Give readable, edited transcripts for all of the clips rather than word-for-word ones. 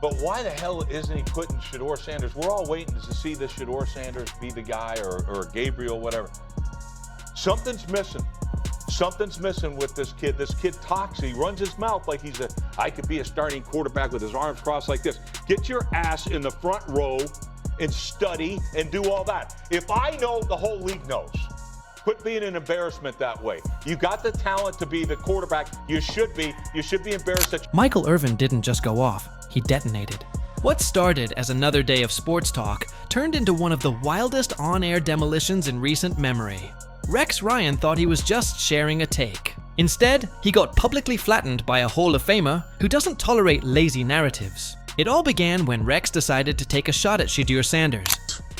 But why the hell isn't he putting Shedeur Sanders? We're all waiting to see the Shedeur Sanders be the guy, or Gabriel, whatever. Something's missing. Something's missing with this kid. This kid talks. He runs his mouth like I could be a starting quarterback with his arms crossed like this. Get your ass in the front row and study and do all that. If I know, the whole league knows. Quit being an embarrassment that way. You got the talent to be the quarterback. You should be embarrassed that Michael Irvin didn't just go off, he detonated. What started as another day of sports talk turned into one of the wildest on-air demolitions in recent memory. Rex Ryan thought he was just sharing a take. Instead, he got publicly flattened by a Hall of Famer who doesn't tolerate lazy narratives. It all began when Rex decided to take a shot at Shedeur Sanders.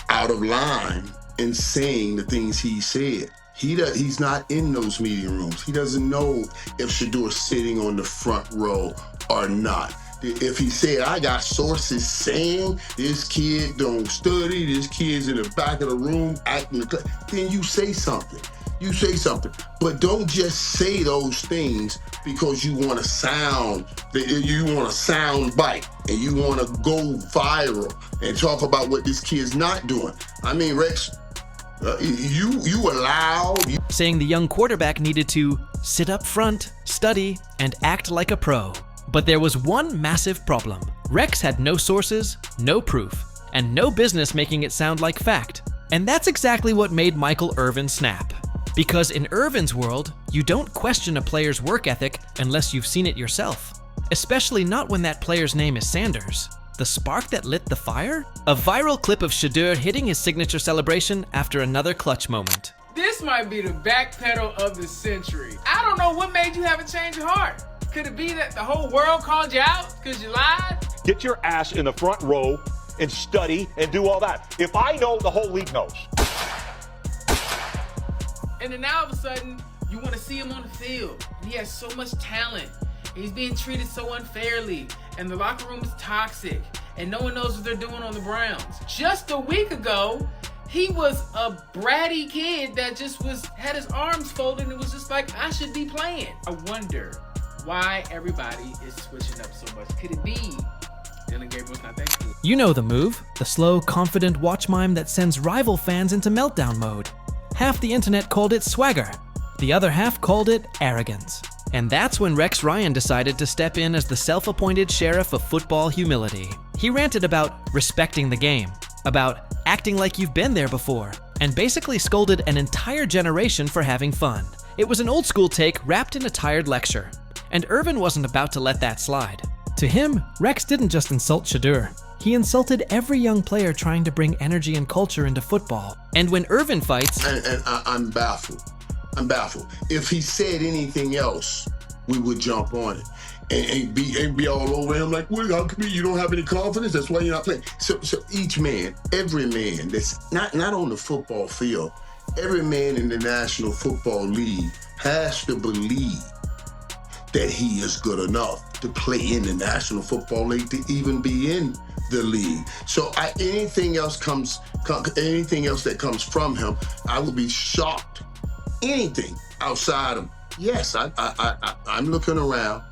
Out of line in saying the things he said. He's not in those meeting rooms. He doesn't know if Shedeur's sitting on the front row or not. If he said, I got sources saying this kid don't study, this kid's in the back of the room acting, then you say something. You say something. But don't just say those things because you want to sound bite and you want to go viral and talk about what this kid's not doing. I mean, Rex, you allowed. Saying the young quarterback needed to sit up front, study, and act like a pro. But there was one massive problem. Rex had no sources, no proof, and no business making it sound like fact. And that's exactly what made Michael Irvin snap. Because in Irvin's world, you don't question a player's work ethic unless you've seen it yourself. Especially not when that player's name is Sanders. The spark that lit the fire? A viral clip of Shedeur hitting his signature celebration after another clutch moment. This might be the backpedal of the century. I don't know what made you have a change of heart. Could it be that the whole world called you out because you lied? Get your ass in the front row and study and do all that. If I know, the whole league knows. And then now all of a sudden, you want to see him on the field. And he has so much talent. He's being treated so unfairly. And the locker room is toxic. And no one knows what they're doing on the Browns. Just a week ago, he was a bratty kid that just had his arms folded and was just like, I should be playing. I wonder why everybody is switching up so much. Could it be Dylan Gabriel's not that good? You know the move, the slow, confident watch mime that sends rival fans into meltdown mode. Half the internet called it swagger, the other half called it arrogance. And that's when Rex Ryan decided to step in as the self-appointed sheriff of football humility. He ranted about respecting the game, about acting like you've been there before, and basically scolded an entire generation for having fun. It was an old-school take wrapped in a tired lecture. And Irvin wasn't about to let that slide. To him, Rex didn't just insult Shedeur. He insulted every young player trying to bring energy and culture into football. And when Irvin fights... And I'm baffled. I'm baffled. If he said anything else, we would jump on it. And be all over him like, well, how come you don't have any confidence? That's why you're not playing. So each man, every man that's not on the football field, every man in the National Football League has to believe that he is good enough to play in the National Football League, to even be in the league. So anything else that comes from him, I would be shocked. Anything outside of, yes, I'm looking around,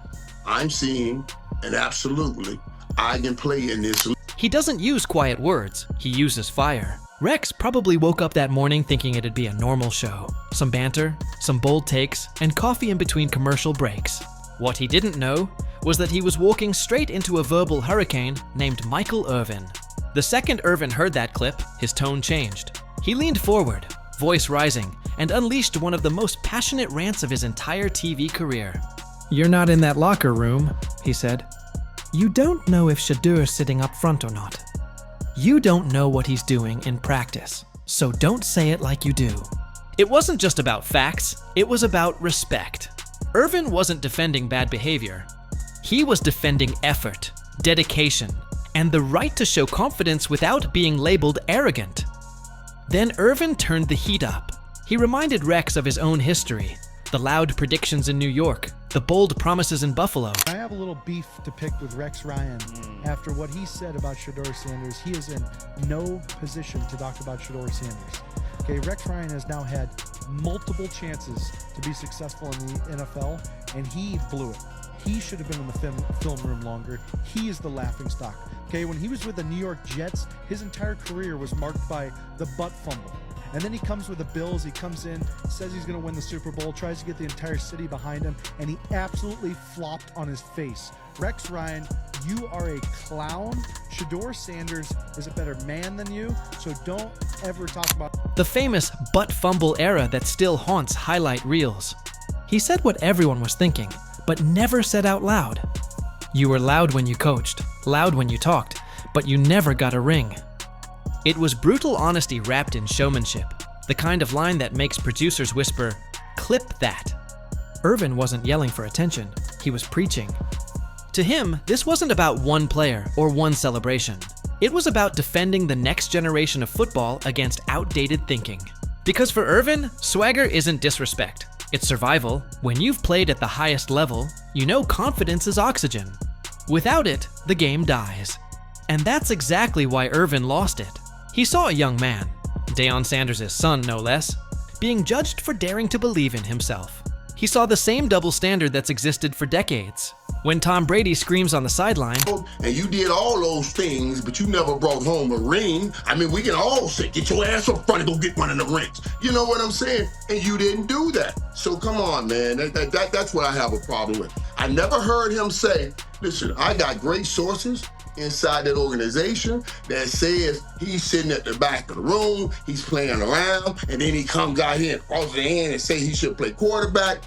I'm seeing, and absolutely, I can play in this league. He doesn't use quiet words, he uses fire. Rex probably woke up that morning thinking it'd be a normal show. Some banter, some bold takes, and coffee in between commercial breaks. What he didn't know was that he was walking straight into a verbal hurricane named Michael Irvin. The second Irvin heard that clip, his tone changed. He leaned forward, voice rising, and unleashed one of the most passionate rants of his entire TV career. "You're not in that locker room," he said. "You don't know if Shedeur's sitting up front or not. You don't know what he's doing in practice, so don't say it like you do." It wasn't just about facts, it was about respect. Irvin wasn't defending bad behavior. He was defending effort, dedication, and the right to show confidence without being labeled arrogant. Then Irvin turned the heat up. He reminded Rex of his own history, the loud predictions in New York, the bold promises in Buffalo. I have a little beef to pick with Rex Ryan. After what he said about Shedeur Sanders, he is in no position to talk about Shedeur Sanders. Okay, Rex Ryan has now had multiple chances to be successful in the NFL, and he blew it. He should have been in the film room longer. He is the laughingstock. Okay, when he was with the New York Jets, his entire career was marked by the butt fumble. And then he comes with the Bills, he comes in, says he's going to win the Super Bowl, tries to get the entire city behind him, and he absolutely flopped on his face. Rex Ryan, you are a clown. Shedeur Sanders is a better man than you, so don't ever talk about The famous butt fumble era that still haunts highlight reels. He said what everyone was thinking, but never said out loud. You were loud when you coached, loud when you talked, but you never got a ring. It was brutal honesty wrapped in showmanship, the kind of line that makes producers whisper, "Clip that." Irvin wasn't yelling for attention, he was preaching. To him, this wasn't about one player or one celebration. It was about defending the next generation of football against outdated thinking. Because for Irvin, swagger isn't disrespect, it's survival. When you've played at the highest level, you know confidence is oxygen. Without it, the game dies. And that's exactly why Irvin lost it. He saw a young man, Deion Sanders' son no less, being judged for daring to believe in himself. He saw the same double standard that's existed for decades. When Tom Brady screams on the sideline, and you did all those things, but you never brought home a ring. I mean, we can all say, get your ass up front and go get one of the rings. You know what I'm saying? And you didn't do that. So come on, man. That's what I have a problem with. I never heard him say, listen, I got great sources inside that organization that says he's sitting at the back of the room, he's playing around, and then he comes out here and crosses the hand and say he should play quarterback.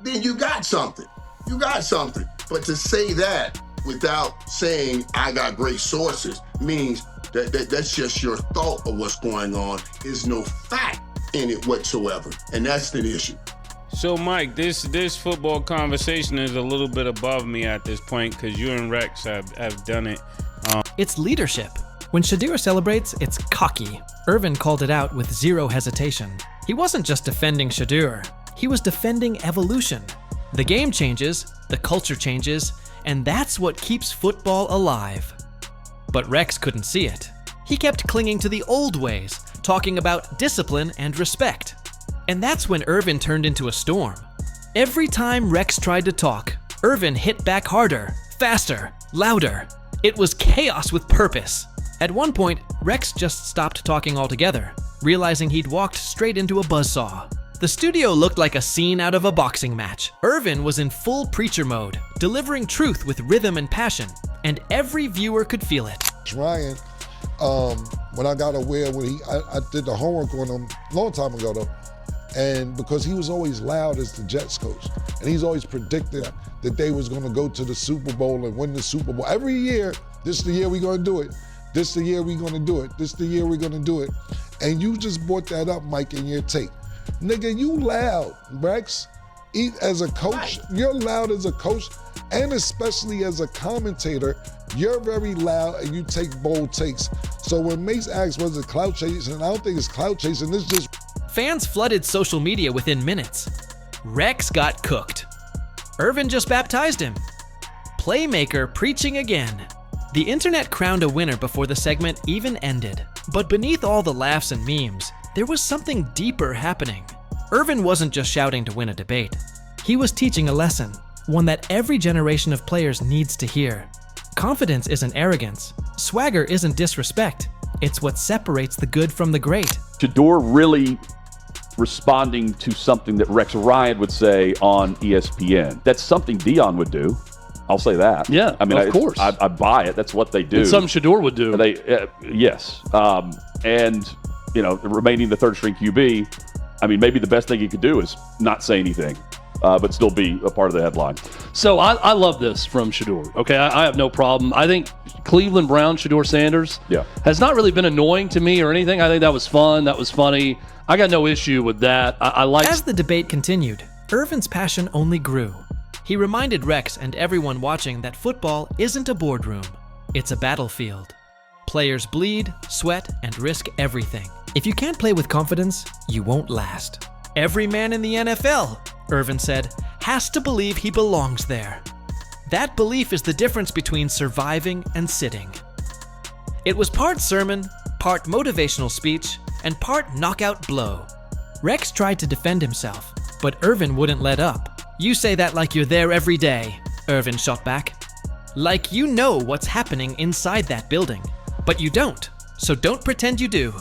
Then you got something. You got something. But to say that without saying I got great sources means that's just your thought of what's going on. There's no fact in it whatsoever. And that's the issue. So, Mike, this football conversation is a little bit above me at this point because you and Rex have done it. it's leadership. When Shedeur celebrates, it's cocky. Irvin called it out with zero hesitation. He wasn't just defending Shedeur, he was defending evolution. The game changes, the culture changes, and that's what keeps football alive. But Rex couldn't see it. He kept clinging to the old ways, talking about discipline and respect. And that's when Irvin turned into a storm. Every time Rex tried to talk, Irvin hit back harder, faster, louder. It was chaos with purpose. At one point, Rex just stopped talking altogether, realizing he'd walked straight into a buzzsaw. The studio looked like a scene out of a boxing match. Irvin was in full preacher mode, delivering truth with rhythm and passion, and every viewer could feel it. Ryan, when I got aware, I did the homework on him a long time ago though, and because he was always loud as the Jets coach, and he's always predicted that they was gonna go to the Super Bowl and win the Super Bowl. Every year, this is the year we're gonna do it. This is the year we're gonna do it. This is the year we're gonna do it. And you just brought that up, Mike, in your tape. Nigga, you loud, Rex. As a coach, you're loud as a coach, and especially as a commentator, you're very loud and you take bold takes. So when Mace asks, was it clout chasing? I don't think it's clout chasing, it's just... Fans flooded social media within minutes. Rex got cooked. Irvin just baptized him. Playmaker preaching again. The internet crowned a winner before the segment even ended. But beneath all the laughs and memes, there was something deeper happening. Irvin wasn't just shouting to win a debate. He was teaching a lesson, one that every generation of players needs to hear. Confidence isn't arrogance. Swagger isn't disrespect. It's what separates the good from the great. Shedeur really responding to something that Rex Ryan would say on ESPN. That's something Deion would do. I'll say that. Yeah, I mean, of course. I buy it. That's what they do. It's something Shedeur would do. Yes. And, remaining the third string QB, I mean, maybe the best thing he could do is not say anything, but still be a part of the headline. So I love this from Shedeur. Okay, I have no problem. I think Cleveland Brown, Shedeur Sanders, has not really been annoying to me or anything. I think that was fun. That was funny. I got no issue with that. I like. As the debate continued, Irvin's passion only grew. He reminded Rex and everyone watching that football isn't a boardroom. It's a battlefield. Players bleed, sweat, and risk everything. If you can't play with confidence, you won't last. Every man in the NFL, Irvin said, has to believe he belongs there. That belief is the difference between surviving and sitting. It was part sermon, part motivational speech, and part knockout blow. Rex tried to defend himself, but Irvin wouldn't let up. You say that like you're there every day, Irvin shot back. Like you know what's happening inside that building, but you don't, so don't pretend you do.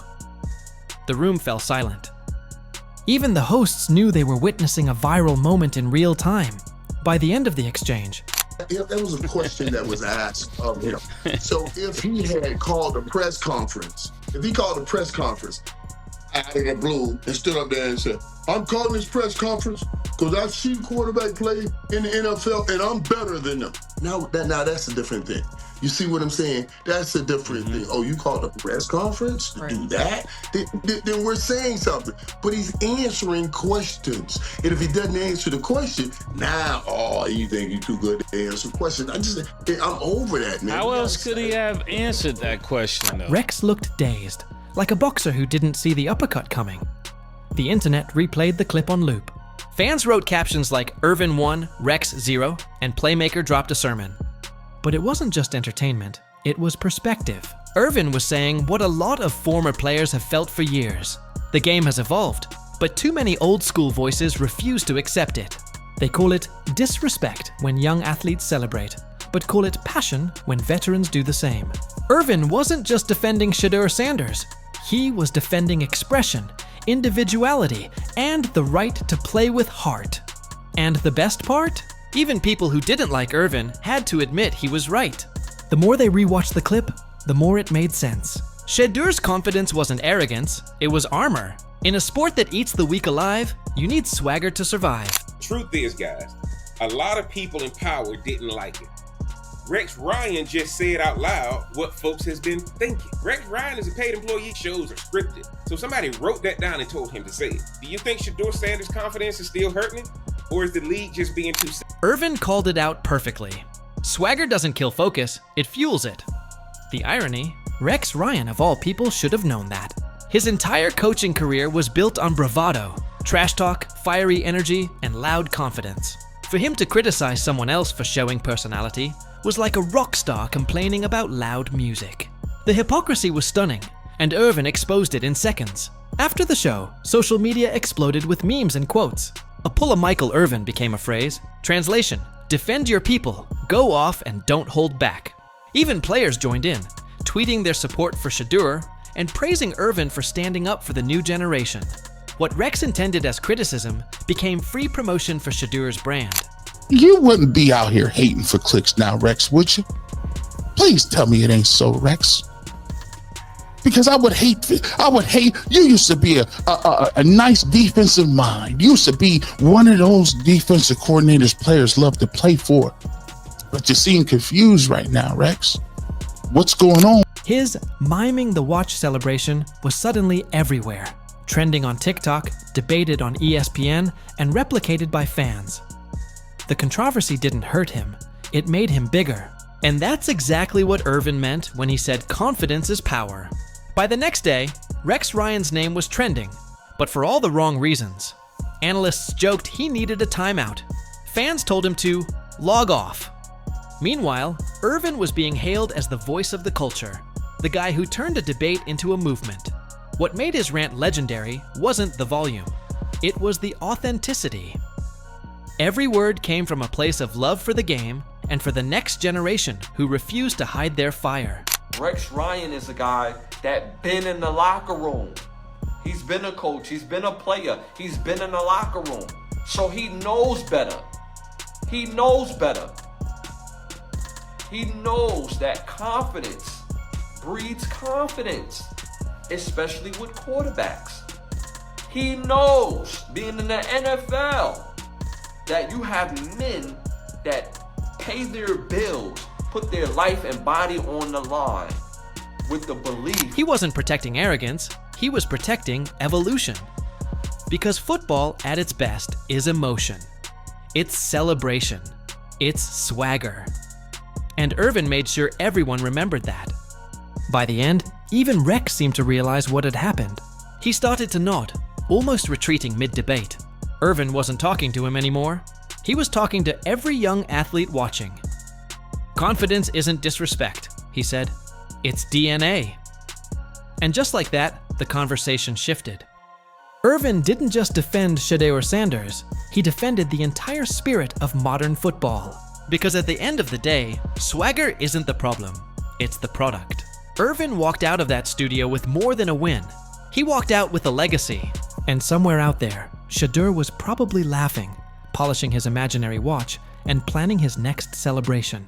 The room fell silent. Even the hosts knew they were witnessing a viral moment in real time. By the end of the exchange, That was a question that was asked of him. So if he had called a press conference, out of the blue and stood up there and said, I'm calling this press conference because I've seen quarterback play in the NFL and I'm better than them. Now that's a different thing. You see what I'm saying? That's a different thing. Oh, you called a press conference to do that? Then we're saying something. But he's answering questions. And if he doesn't answer the question, you think you're too good to answer questions. I'm over that, man. How else could he have answered that question, though? Rex looked dazed, like a boxer who didn't see the uppercut coming. The internet replayed the clip on loop. Fans wrote captions like Irvin 1, Rex 0, and Playmaker dropped a sermon. But it wasn't just entertainment, it was perspective. Irvin was saying what a lot of former players have felt for years. The game has evolved, but too many old school voices refuse to accept it. They call it disrespect when young athletes celebrate, but call it passion when veterans do the same. Irvin wasn't just defending Shedeur Sanders. He was defending expression, individuality, and the right to play with heart. And the best part? Even people who didn't like Irvin had to admit he was right. The more they rewatched the clip, the more it made sense. Shedeur's confidence wasn't arrogance, it was armor. In a sport that eats the weak alive, you need swagger to survive. Truth is, guys, a lot of people in power didn't like it. Rex Ryan just said out loud what folks has been thinking. Rex Ryan is a paid employee, shows are scripted. So somebody wrote that down and told him to say it. Do you think Shedeur Sanders' confidence is still hurting him? Or is the league just being too... Irvin called it out perfectly. Swagger doesn't kill focus, it fuels it. The irony, Rex Ryan of all people should have known that. His entire coaching career was built on bravado, trash talk, fiery energy, and loud confidence. For him to criticize someone else for showing personality was like a rock star complaining about loud music. The hypocrisy was stunning, and Irvin exposed it in seconds. After the show, social media exploded with memes and quotes. A pull a Michael Irvin became a phrase. Translation, defend your people, go off and don't hold back. Even players joined in, tweeting their support for Shedeur and praising Irvin for standing up for the new generation. What Rex intended as criticism became free promotion for Shedeur's brand. You wouldn't be out here hating for clicks now, Rex, would you? Please tell me it ain't so, Rex. Because I would hate, you used to be a nice defensive mind. You used to be one of those defensive coordinators players love to play for. But you seem confused right now, Rex. What's going on? His miming the watch celebration was suddenly everywhere, trending on TikTok, debated on ESPN, and replicated by fans. The controversy didn't hurt him, it made him bigger. And that's exactly what Irvin meant when he said confidence is power. By the next day, Rex Ryan's name was trending, but for all the wrong reasons. Analysts joked he needed a timeout. Fans told him to log off. Meanwhile, Irvin was being hailed as the voice of the culture, the guy who turned a debate into a movement. What made his rant legendary wasn't the volume, it was the authenticity. Every word came from a place of love for the game and for the next generation who refused to hide their fire. Rex Ryan is a guy that been in the locker room. He's been a coach, he's been a player, he's been in the locker room. So he knows better. He knows better. He knows that confidence breeds confidence, especially with quarterbacks. He knows, being in the NFL, that you have men that pay their bills, put their life and body on the line with the belief. He wasn't protecting arrogance, he was protecting evolution. Because football at its best is emotion. It's celebration. It's swagger. And Irvin made sure everyone remembered that. By the end, even Rex seemed to realize what had happened. He started to nod, almost retreating mid-debate. Irvin wasn't talking to him anymore. He was talking to every young athlete watching. Confidence isn't disrespect, he said. It's DNA. And just like that, the conversation shifted. Irvin didn't just defend Shedeur Sanders, he defended the entire spirit of modern football. Because at the end of the day, swagger isn't the problem, it's the product. Irvin walked out of that studio with more than a win. He walked out with a legacy. And somewhere out there, Shedeur was probably laughing, polishing his imaginary watch, and planning his next celebration.